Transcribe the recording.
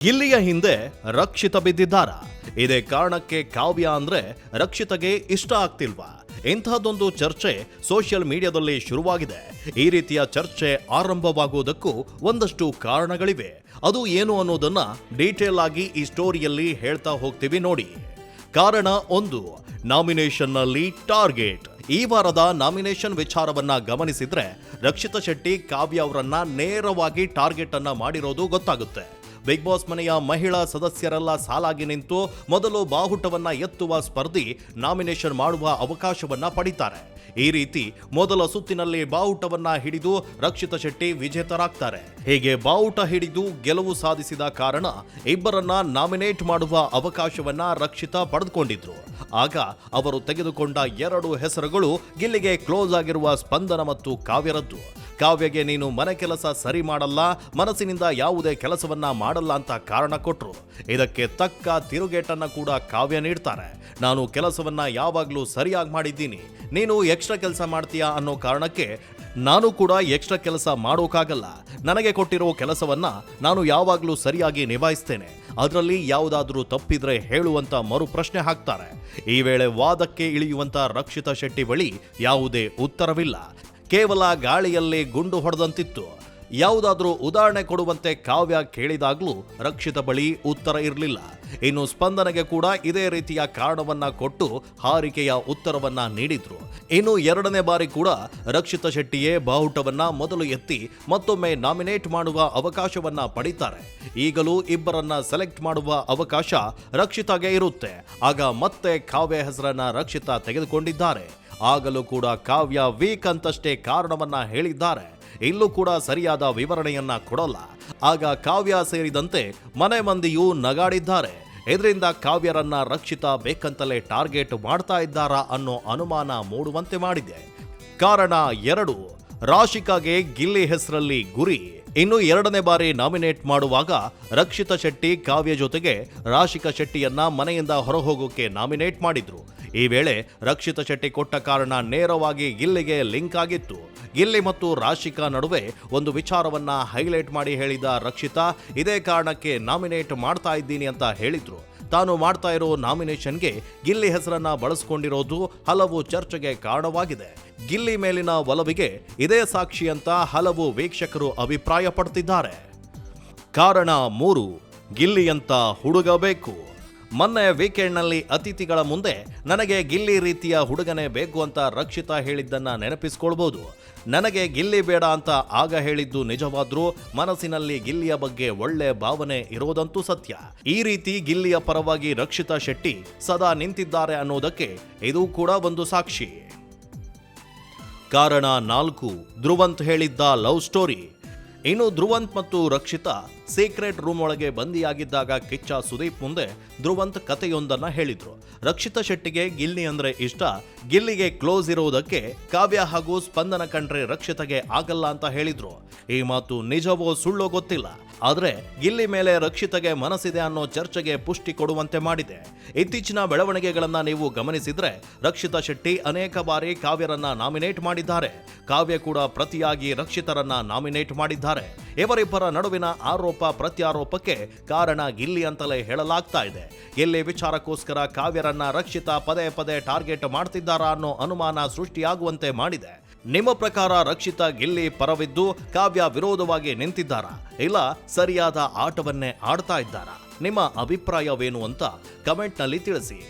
ಗಿಲ್ಲಿಯ ಹಿಂದೆ ರಕ್ಷಿತ ಬಿದ್ದಿದ್ದಾರಾ? ಇದೇ ಕಾರಣಕ್ಕೆ ಕಾವ್ಯ ಅಂದ್ರೆ ರಕ್ಷಿತಗೆ ಇಷ್ಟ ಆಗ್ತಿಲ್ವಾ? ಇಂಥದ್ದೊಂದು ಚರ್ಚೆ ಸೋಷಿಯಲ್ ಮೀಡಿಯಾದಲ್ಲಿ ಶುರುವಾಗಿದೆ. ಈ ರೀತಿಯ ಚರ್ಚೆ ಆರಂಭವಾಗುವುದಕ್ಕೂ ಒಂದಷ್ಟು ಕಾರಣಗಳಿವೆ. ಅದು ಏನು ಅನ್ನೋದನ್ನ ಡೀಟೇಲ್ ಆಗಿ ಈ ಸ್ಟೋರಿಯಲ್ಲಿ ಹೇಳ್ತಾ ಹೋಗ್ತೀವಿ ನೋಡಿ. ಕಾರಣ 1, ನಾಮಿನೇಷನ್ನಲ್ಲಿ ಟಾರ್ಗೆಟ್. ಈ ವಾರದ ನಾಮಿನೇಷನ್ ವಿಚಾರವನ್ನ ಗಮನಿಸಿದ್ರೆ ರಕ್ಷಿತಾ ಶೆಟ್ಟಿ ಕಾವ್ಯ ಅವರನ್ನ ನೇರವಾಗಿ ಟಾರ್ಗೆಟ್ ಅನ್ನ ಮಾಡಿರೋದು ಗೊತ್ತಾಗುತ್ತೆ. ಬಿಗ್ ಬಾಸ್ ಮನೆಯ ಮಹಿಳಾ ಸದಸ್ಯರೆಲ್ಲ ಸಾಲಾಗಿ ನಿಂತು ಮೊದಲು ಬಾಹುಟವನ್ನ ಎತ್ತುವ ಸ್ಪರ್ಧಿ ನಾಮಿನೇಷನ್ ಮಾಡುವ ಅವಕಾಶವನ್ನ ಪಡಿತಾರೆ. ಈ ರೀತಿ ಮೊದಲ ಸುತ್ತಿನಲ್ಲಿ ಬಾವುಟವನ್ನ ಹಿಡಿದು ರಕ್ಷಿತಾ ಶೆಟ್ಟಿ ವಿಜೇತರಾಗ್ತಾರೆ. ಹೀಗೆ ಬಾವುಟ ಹಿಡಿದು ಗೆಲುವು ಸಾಧಿಸಿದ ಕಾರಣ ಇಬ್ಬರನ್ನ ನಾಮಿನೇಟ್ ಮಾಡುವ ಅವಕಾಶವನ್ನ ರಕ್ಷಿತಾ ಪಡೆದುಕೊಂಡಿದ್ರು. ಆಗ ಅವರು ತೆಗೆದುಕೊಂಡ 2 ಹೆಸರುಗಳು ಗಿಲ್ಲಿಗೆ ಕ್ಲೋಸ್ ಆಗಿರುವ ಸ್ಪಂದನ ಮತ್ತು ಕಾವ್ಯರದ್ದು. ಕಾವ್ಯಗೆ ನೀನು ಮನೆ ಕೆಲಸ ಸರಿ ಮಾಡಲ್ಲ, ಮನಸ್ಸಿನಿಂದ ಯಾವುದೇ ಕೆಲಸವನ್ನ ಮಾಡಲ್ಲ ಅಂತ ಕಾರಣ ಕೊಟ್ರು. ಇದಕ್ಕೆ ತಕ್ಕ ತಿರುಗೇಟನ್ನ ಕೂಡ ಕಾವ್ಯ ನೀಡ್ತಾರೆ. ನಾನು ಕೆಲಸವನ್ನ ಯಾವಾಗ್ಲೂ ಸರಿಯಾಗಿ ಮಾಡಿದ್ದೀನಿ, ನೀನು ಎಕ್ಸ್ಟ್ರಾ ಕೆಲಸ ಮಾಡ್ತೀಯಾ ಅನ್ನೋ ಕಾರಣಕ್ಕೆ ನಾನು ಕೂಡ ಎಕ್ಸ್ಟ್ರಾ ಕೆಲಸ ಮಾಡೋಕ್ಕಾಗಲ್ಲ. ನನಗೆ ಕೊಟ್ಟಿರೋ ಕೆಲಸವನ್ನ ನಾನು ಯಾವಾಗ್ಲೂ ಸರಿಯಾಗಿ ನಿಭಾಯಿಸ್ತೇನೆ, ಅದರಲ್ಲಿ ಯಾವುದಾದ್ರೂ ತಪ್ಪಿದ್ರೆ ಹೇಳುವಂತ ಮರು ಪ್ರಶ್ನೆ ಹಾಕ್ತಾರೆ. ಈ ವೇಳೆ ವಾದಕ್ಕೆ ಇಳಿಯುವಂತ ರಕ್ಷಿತಾ ಶೆಟ್ಟಿ ಬಳಿ ಯಾವುದೇ ಉತ್ತರವಿಲ್ಲ. ಕೇವಲ ಗಾಳಿಯಲ್ಲಿ ಗುಂಡು ಹೊಡೆದಂತಿತ್ತು. ಯಾವುದಾದ್ರೂ ಉದಾಹರಣೆ ಕೊಡುವಂತೆ ಕಾವ್ಯ ಕೇಳಿದಾಗ್ಲೂ ರಕ್ಷಿತಾ ಬಳಿ ಉತ್ತರ ಇರಲಿಲ್ಲ. ಇನ್ನು ಸ್ಪಂದನೆಗೆ ಕೂಡ ಇದೇ ರೀತಿಯ ಕಾರಣವನ್ನ ಕೊಟ್ಟು ಹಾರಿಕೆಯ ಉತ್ತರವನ್ನ ನೀಡಿದ್ರು. ಇನ್ನು 2ನೇ ಬಾರಿ ಕೂಡ ರಕ್ಷಿತಾ ಶೆಟ್ಟಿಯೇ ಬಾಹುಟವನ್ನ ಮೊದಲು ಎತ್ತಿ ಮತ್ತೊಮ್ಮೆ ನಾಮಿನೇಟ್ ಮಾಡುವ ಅವಕಾಶವನ್ನ ಪಡಿತಾರೆ. ಈಗಲೂ ಇಬ್ಬರನ್ನ ಸೆಲೆಕ್ಟ್ ಮಾಡುವ ಅವಕಾಶ ರಕ್ಷಿತಾಗೆ ಇರುತ್ತೆ. ಆಗ ಮತ್ತೆ ಕಾವ್ಯ ಹೆಸರನ್ನ ರಕ್ಷಿತಾ ತೆಗೆದುಕೊಂಡಿದ್ದಾರೆ. ಆಗಲೂ ಕೂಡ ಕಾವ್ಯ ವೀಕ್ ಅಂತಷ್ಟೇ ಕಾರಣವನ್ನ ಹೇಳಿದ್ದಾರೆ. ಇಲ್ಲೂ ಕೂಡ ಸರಿಯಾದ ವಿವರಣೆಯನ್ನ ಕೊಡಲ್ಲ. ಆಗ ಕಾವ್ಯ ಸೇರಿದಂತೆ ಮನೆ ಮಂದಿಯೂ ನಗಾಡಿದ್ದಾರೆ. ಇದರಿಂದ ಕಾವ್ಯರನ್ನ ರಕ್ಷಿತಾ ಬೇಕಂತಲೇ ಟಾರ್ಗೆಟ್ ಮಾಡ್ತಾ ಇದ್ದಾರಾ ಅನ್ನೋ ಅನುಮಾನ ಮೂಡುವಂತೆ ಮಾಡಿದೆ. ಕಾರಣ 2, ರಾಶಿಕಾಗೆ ಗಿಲ್ಲಿ ಹೆಸರಲ್ಲಿ ಗುರಿ. ಇನ್ನು 2ನೇ ಬಾರಿ ನಾಮಿನೇಟ್ ಮಾಡುವಾಗ ರಕ್ಷಿತಾ ಶೆಟ್ಟಿ ಕಾವ್ಯ ಜೊತೆಗೆ ರಾಶಿಕಾ ಶೆಟ್ಟಿಯನ್ನ ಮನೆಯಿಂದ ಹೊರಹೋಗೋಕೆ ನಾಮಿನೇಟ್ ಮಾಡಿದ್ರು. ಈ ವೇಳೆ ರಕ್ಷಿತಾ ಶೆಟ್ಟಿ ಕೊಟ್ಟ ಕಾರಣ ನೇರವಾಗಿ ಗಿಲ್ಲಿಗೆ ಲಿಂಕ್ ಆಗಿತ್ತು. ಗಿಲ್ಲಿ ಮತ್ತು ರಾಶಿಕಾ ನಡುವೆ ಒಂದು ವಿಚಾರವನ್ನ ಹೈಲೈಟ್ ಮಾಡಿ ಹೇಳಿದ ರಕ್ಷಿತಾ ಇದೇ ಕಾರಣಕ್ಕೆ ನಾಮಿನೇಟ್ ಮಾಡ್ತಾ ಇದ್ದೀನಿ ಅಂತ ಹೇಳಿದ್ರು. ತಾನು ಮಾಡ್ತಾ ಇರೋ ನಾಮಿನೇಷನ್ಗೆ ಗಿಲ್ಲಿ ಹೆಸರನ್ನ ಬಳಸಿಕೊಂಡಿರೋದು ಹಲವು ಚರ್ಚೆಗೆ ಕಾರಣವಾಗಿದೆ. ಗಿಲ್ಲಿ ಮೇಲಿನ ಒಲವಿಗೆ ಇದೇ ಸಾಕ್ಷಿ ಅಂತ ಹಲವು ವೀಕ್ಷಕರು ಅಭಿಪ್ರಾಯ ಪಡ್ತಿದ್ದಾರೆ. ಕಾರಣ 3, ಗಿಲ್ಲಿಯಂತ ಹುಡುಗ ಬೇಕು. ಮೊನ್ನೆ ವೀಕೆಂಡ್ನಲ್ಲಿ ಅತಿಥಿಗಳ ಮುಂದೆ ನನಗೆ ಗಿಲ್ಲಿ ರೀತಿಯ ಹುಡುಗನೇ ಬೇಕು ಅಂತ ರಕ್ಷಿತಾ ಹೇಳಿದ್ದನ್ನ ನೆನಪಿಸ್ಕೊಳ್ಬಹುದು. ನನಗೆ ಗಿಲ್ಲಿ ಬೇಡ ಅಂತ ಆಗ ಹೇಳಿದ್ದು ನಿಜವಾದ್ರೂ ಮನಸ್ಸಿನಲ್ಲಿ ಗಿಲ್ಲಿಯ ಬಗ್ಗೆ ಒಳ್ಳೆ ಭಾವನೆ ಇರೋದಂತೂ ಸತ್ಯ. ಈ ರೀತಿ ಗಿಲ್ಲಿಯ ಪರವಾಗಿ ರಕ್ಷಿತಾ ಶೆಟ್ಟಿ ಸದಾ ನಿಂತಿದ್ದಾರೆ ಅನ್ನೋದಕ್ಕೆ ಇದು ಕೂಡ ಒಂದು ಸಾಕ್ಷಿ. ಕಾರಣ 4, ಧ್ರುವಂತ್ ಹೇಳಿದ್ದ ಲವ್ ಸ್ಟೋರಿ. ಇನ್ನು ಧ್ರುವಂತ್ ಮತ್ತು ರಕ್ಷಿತಾ ಸೀಕ್ರೆಟ್ ರೂಮ್ ಒಳಗೆ ಬಂದಿಯಾಗಿದ್ದಾಗ ಕಿಚ್ಚ ಸುದೀಪ್ ಮುಂದೆ ಧ್ರುವಂತ್ ಕಥೆಯೊಂದನ್ನ ಹೇಳಿದ್ರು. ರಕ್ಷಿತಾ ಶೆಟ್ಟಿಗೆ ಗಿಲ್ಲಿ ಅಂದ್ರೆ ಇಷ್ಟ, ಗಿಲ್ಲಿಗೆ ಕ್ಲೋಸ್ ಇರುವುದಕ್ಕೆ ಕಾವ್ಯ ಹಾಗೂ ಸ್ಪಂದನ ಕಂಡ್ರೆ ರಕ್ಷಿತಾಗೆ ಆಗಲ್ಲ ಅಂತ ಹೇಳಿದ್ರು. ಈ ಮಾತು ನಿಜವೋ ಸುಳ್ಳೋ ಗೊತ್ತಿಲ್ಲ, ಆದ್ರೆ ಗಿಲ್ಲಿ ಮೇಲೆ ರಕ್ಷಿತಾಗೆ ಮನಸ್ಸಿದೆ ಅನ್ನೋ ಚರ್ಚೆಗೆ ಪುಷ್ಟಿ ಕೊಡುವಂತೆ ಮಾಡಿದೆ. ಇತ್ತೀಚಿನ ಬೆಳವಣಿಗೆಗಳನ್ನ ನೀವು ಗಮನಿಸಿದ್ರೆ ರಕ್ಷಿತಾ ಶೆಟ್ಟಿ ಅನೇಕ ಬಾರಿ ಕಾವ್ಯರನ್ನ ನಾಮಿನೇಟ್ ಮಾಡಿದ್ದಾರೆ. ಕಾವ್ಯ ಕೂಡ ಪ್ರತಿಯಾಗಿ ರಕ್ಷಿತರನ್ನ ನಾಮಿನೇಟ್ ಮಾಡಿದ್ದಾರೆ. ಇವರಿಬ್ಬರ ನಡುವಿನ ಆರೋಪ ಪ್ರತ್ಯಾರೋಪಕ್ಕೆ ಕಾರಣ ಗಿಲ್ಲಿ ಅಂತಲೇ ಹೇಳಲಾಗ್ತಾ ಇದೆ. ಗಿಲ್ಲಿ ವಿಚಾರಕ್ಕೋಸ್ಕರ ಕಾವ್ಯರನ್ನ ರಕ್ಷಿತಾ ಪದೇ ಪದೇ ಟಾರ್ಗೆಟ್ ಮಾಡ್ತಿದ್ದಾರಾ ಅನ್ನೋ ಅನುಮಾನ ಸೃಷ್ಟಿಯಾಗುವಂತೆ ಮಾಡಿದೆ. ನಿಮ್ಮ ಪ್ರಕಾರ ರಕ್ಷಿತಾ ಗಿಲ್ಲಿ ಪರವಿದ್ದು ಕಾವ್ಯ ವಿರೋಧವಾಗಿ ನಿಂತಿದ್ದಾರಾ, ಇಲ್ಲ ಸರಿಯಾದ ಆಟವನ್ನೇ ಆಡ್ತಾ ಇದ್ದಾರಾ? ನಿಮ್ಮ ಅಭಿಪ್ರಾಯವೇನು ಅಂತ ಕಮೆಂಟ್ನಲ್ಲಿ ತಿಳಿಸಿ.